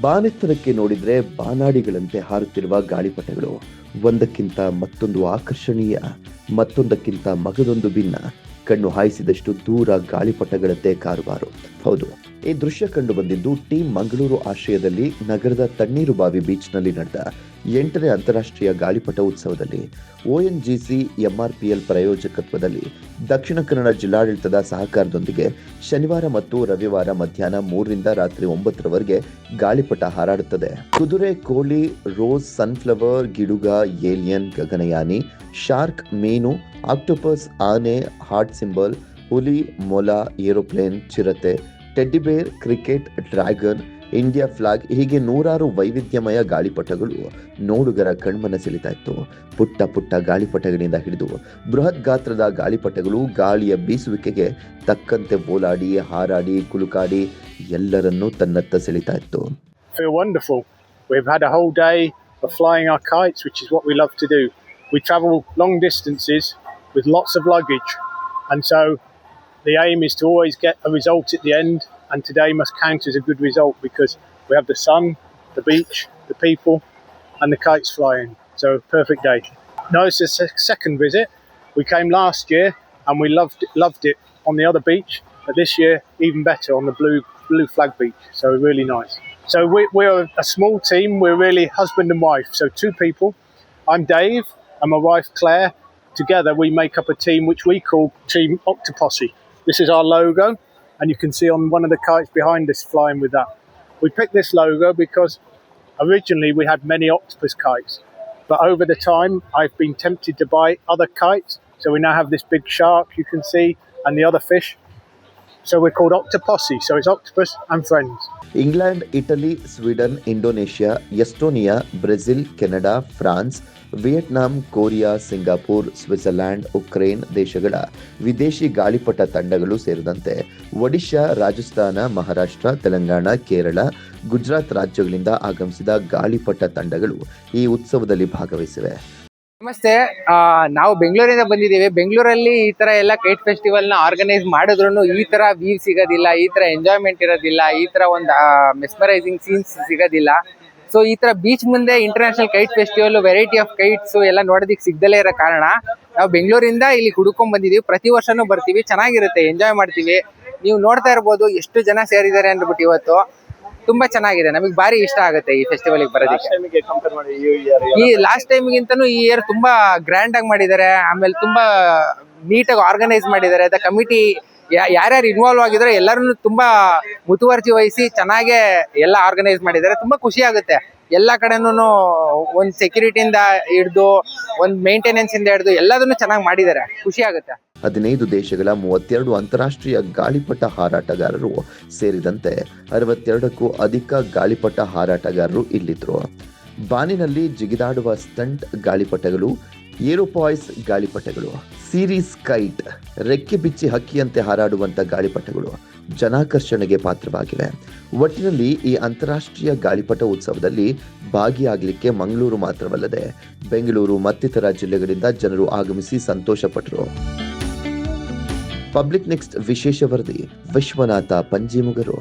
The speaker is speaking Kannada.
ಬಾನೆತ್ತರಕ್ಕೆ ನೋಡಿದ್ರೆ ಬಾನಾಡಿಗಳಂತೆ ಹಾರುತ್ತಿರುವ ಗಾಳಿಪಟಗಳು, ಒಂದಕ್ಕಿಂತ ಮತ್ತೊಂದು ಆಕರ್ಷಣೀಯ, ಮತ್ತೊಂದಕ್ಕಿಂತ ಮಗದೊಂದು ಭಿನ್ನ. ಕಣ್ಣು ಹಾಯಿಸಿದಷ್ಟು ದೂರ ಗಾಳಿಪಟಗಳದ್ದೇ ಕಾರುಬಾರು. ಹೌದು, ಈ ದೃಶ್ಯ ಕಂಡು ಬಂದಿದ್ದು ಟೀಮ್ ಮಂಗಳೂರು ಆಶ್ರಯದಲ್ಲಿ ನಗರದ ತಣ್ಣೀರುಬಾವಿ ಬೀಚ್ನಲ್ಲಿ ನಡೆದ 8ನೇ ಅಂತಾರಾಷ್ಟ್ರೀಯ ಗಾಳಿಪಟ ಉತ್ಸವದಲ್ಲಿ. ONGC MRPL ಪ್ರಾಯೋಜಕತ್ವದಲ್ಲಿ ದಕ್ಷಿಣ ಕನ್ನಡ ಜಿಲ್ಲಾಡಳಿತದ ಸಹಕಾರದೊಂದಿಗೆ ಶನಿವಾರ ಮತ್ತು ರವಿವಾರ ಮಧ್ಯಾಹ್ನ 3ರಿಂದ ರಾತ್ರಿ 9ರವರೆಗೆ ಗಾಳಿಪಟ ಹಾರಾಡುತ್ತದೆ. ಕುದುರೆ, ಕೋಳಿ, ರೋಸ್, ಸನ್ಫ್ಲವರ್, ಗಿಡುಗ, ಏಲಿಯನ್, ಗಗನಯಾನಿ, ಶಾರ್ಕ್, ಮೀನು, ಆಕ್ಟೋಪಸ್, ಆನೆ, ಹಾರ್ಟ್ ಸಿಂಬಲ್, ಹುಲಿ, ಮೊಲ, ಏರೋಪ್ಲೇನ್, ಚಿರತೆ, ಟೆಡ್ಡಿಬೇರ್, ಕ್ರಿಕೆಟ್, ಡ್ರ್ಯಾಗನ್, ಇಂಡಿಯಾ ಫ್ಲಾಗ್ ಹೀಗೆ ನೂರಾರು ವೈವಿಧ್ಯಮಯ ಗಾಳಿಪಟಗಳು ನೋಡುಗರ ಕಣ್ಮನ ಸೆಳೀತಾ ಇತ್ತು. ಪುಟ್ಟ ಪುಟ್ಟ ಗಾಳಿಪಟಗಳಿಂದ ಹಿಡಿದು ಬೃಹತ್ ಗಾತ್ರದ ಗಾಳಿಪಟಗಳು ಗಾಳಿಯ ಬೀಸುವಿಕೆಗೆ ತಕ್ಕಂತೆ ಓಲಾಡಿ, ಹಾರಾಡಿ, ಕುಲುಕಾಡಿ ಎಲ್ಲರನ್ನೂ ತನ್ನತ್ತ ಸೆಳೀತಾ ಇತ್ತು. Feel wonderful. We've had a whole day of flying our kites, which is what we love to do. We travel long distances with lots of luggage, and so the aim is to always get a result at the end, and today must count as a good result because we have the sun, the beach, the people, and the kites flying. So perfect day. No, it's the second visit. We came last year and we loved it on the other beach, but this year even better on the blue flag beach. So really nice. So we're a small team. We're really husband and wife. So 2 people. I'm Dave and my wife Claire. Together we make up a team which we call Team Octoposse. This is our logo, and you can see on one of the kites behind us flying with that. We picked this logo because originally we had many octopus kites, but over the time I've been tempted to buy other kites, so we now have this big shark you can see and the other fish. So we're called Octoposse, so it's octopus and friends. England, Italy, Sweden, Indonesia, Estonia, Brazil, Canada, France, Vietnam, Korea, Singapore, Switzerland, Ukraine ದೇಶಗಳ ವಿದೇಶಿ ಗಾಳಿಪಟ ತಂಡಗಳು ಸೇರಿದಂತೆ ಒಡಿಶಾ, ರಾಜಸ್ಥಾನ, ಮಹಾರಾಷ್ಟ್ರ, ತೆಲಂಗಾಣ, ಕೇರಳ, ಗುಜರಾತ್ ರಾಜ್ಯಗಳಿಂದ ಆಗಮಿಸಿದ ಗಾಳಿಪಟ ತಂಡಗಳು ಈ ಉತ್ಸವದಲ್ಲಿ ಭಾಗವಹಿಸಿವೆ. ನಮಸ್ತೆ, ನಾವು ಬೆಂಗಳೂರಿಂದ ಬಂದಿದ್ದೀವಿ. ಬೆಂಗಳೂರಲ್ಲಿ ಈ ತರ ಎಲ್ಲ ಕೈಟ್ ಫೆಸ್ಟಿವಲ್ ನ ಆರ್ಗನೈಸ್ ಮಾಡಿದ್ರು ಈ ತರ ವ್ಯೂ ಸಿಗೋದಿಲ್ಲ, ಈ ತರ ಎಂಜಾಯ್ಮೆಂಟ್ ಇರೋದಿಲ್ಲ, ಈ ತರ ಒಂದು ಮೆಸ್ಮರೈಸಿಂಗ್ ಸೀನ್ಸ್ ಸಿಗೋದಿಲ್ಲ. ಸೊ ಈ ತರ ಬೀಚ್ ಮುಂದೆ international kite festival, variety of kites ಎಲ್ಲ ನೋಡೋದಕ್ಕೆ ಸಿಗ್ದಲೇ ಇರೋ ಕಾರಣ ನಾವು ಬೆಂಗಳೂರಿಂದ ಇಲ್ಲಿ ಹುಡುಕೊಂಡ್ ಬಂದಿದ್ದೀವಿ. ಪ್ರತಿ ವರ್ಷನೂ ಬರ್ತೀವಿ, ಚೆನ್ನಾಗಿರುತ್ತೆ, ಎಂಜಾಯ್ ಮಾಡ್ತೀವಿ. ನೀವು ನೋಡ್ತಾ ಇರ್ಬೋದು ಎಷ್ಟು ಜನ ಸೇರಿದ್ದಾರೆ ಅಂದ್ಬಿಟ್ಟು. ಇವತ್ತು ತುಂಬಾ ಚೆನ್ನಾಗಿದೆ, ನಮಗೆ ಭಾರಿ ಇಷ್ಟ ಆಗುತ್ತೆ ಈ ಫೆಸ್ಟಿವಲ್ ಬರೋದಕ್ಕೆ. ಈ ಲಾಸ್ಟ್ ಟೈಮ್ಗಿಂತನೂ ಈ ಇಯರ್ ತುಂಬಾ ಗ್ರ್ಯಾಂಡ್ ಆಗಿ ಮಾಡಿದ್ದಾರೆ, ಆಮೇಲೆ ತುಂಬಾ ನೀಟಾಗಿ ಆರ್ಗನೈಸ್ ಮಾಡಿದ್ದಾರೆ. ಕಮಿಟಿ ಯಾರ್ಯಾರು ಇನ್ವಾಲ್ವ್ ಆಗಿದ್ರೆ ಎಲ್ಲರೂ ತುಂಬಾ ಮುತುವರ್ಜಿ ವಹಿಸಿ ಚೆನ್ನಾಗೆ ಎಲ್ಲ ಆರ್ಗನೈಸ್ ಮಾಡಿದ್ದಾರೆ. ತುಂಬಾ ಖುಷಿ ಆಗುತ್ತೆ. ಎಲ್ಲ ಕಡೆನೂ ಒಂದು ಸೆಕ್ಯೂರಿಟಿಯಿಂದ ಹಿಡಿದು ಒಂದು ಮೇಂಟೆನೆನ್ಸ್ ಇಂದ ಹಿಡಿದು ಎಲ್ಲದನ್ನು ಚೆನ್ನಾಗಿ ಮಾಡಿದ್ದಾರೆ, ಖುಷಿ ಆಗುತ್ತೆ. 15 ದೇಶಗಳ 32 ಅಂತಾರಾಷ್ಟ್ರೀಯ ಗಾಳಿಪಟ ಹಾರಾಟಗಾರರು ಸೇರಿದಂತೆ 62ಕ್ಕೂ ಅಧಿಕ ಗಾಳಿಪಟ ಹಾರಾಟಗಾರರು ಇಲ್ಲಿದ್ರು. ಬಾನಿನಲ್ಲಿ ಜಿಗಿದಾಡುವ ಸ್ಟಂಟ್ ಗಾಳಿಪಟಗಳು, ಏರೋಪಾಯ್ಸ್ ಗಾಳಿಪಟಗಳು, ಸೀರೀಸ್ ಕೈಟ್, ರೆಕ್ಕೆ ಬಿಚ್ಚಿ ಹಕ್ಕಿಯಂತೆ ಹಾರಾಡುವಂಥ ಗಾಳಿಪಟಗಳು ಜನಾಕರ್ಷಣೆಗೆ ಪಾತ್ರವಾಗಿವೆ. ಒಟ್ಟಿನಲ್ಲಿ ಈ ಅಂತಾರಾಷ್ಟ್ರೀಯ ಗಾಳಿಪಟ ಉತ್ಸವದಲ್ಲಿ ಭಾಗಿಯಾಗಲಿಕ್ಕೆ ಮಂಗಳೂರು ಮಾತ್ರವಲ್ಲದೆ ಬೆಂಗಳೂರು ಮತ್ತಿತರ ಜಿಲ್ಲೆಗಳಿಂದ ಜನರು ಆಗಮಿಸಿ ಸಂತೋಷಪಟ್ಟರು. ಪಬ್ಲಿಕ್ ನೆಕ್ಸ್ಟ್ ವಿಶೇಷ ವರದಿ ವಿಶ್ವನಾಥ ಪಂಜಿಮುಗರು.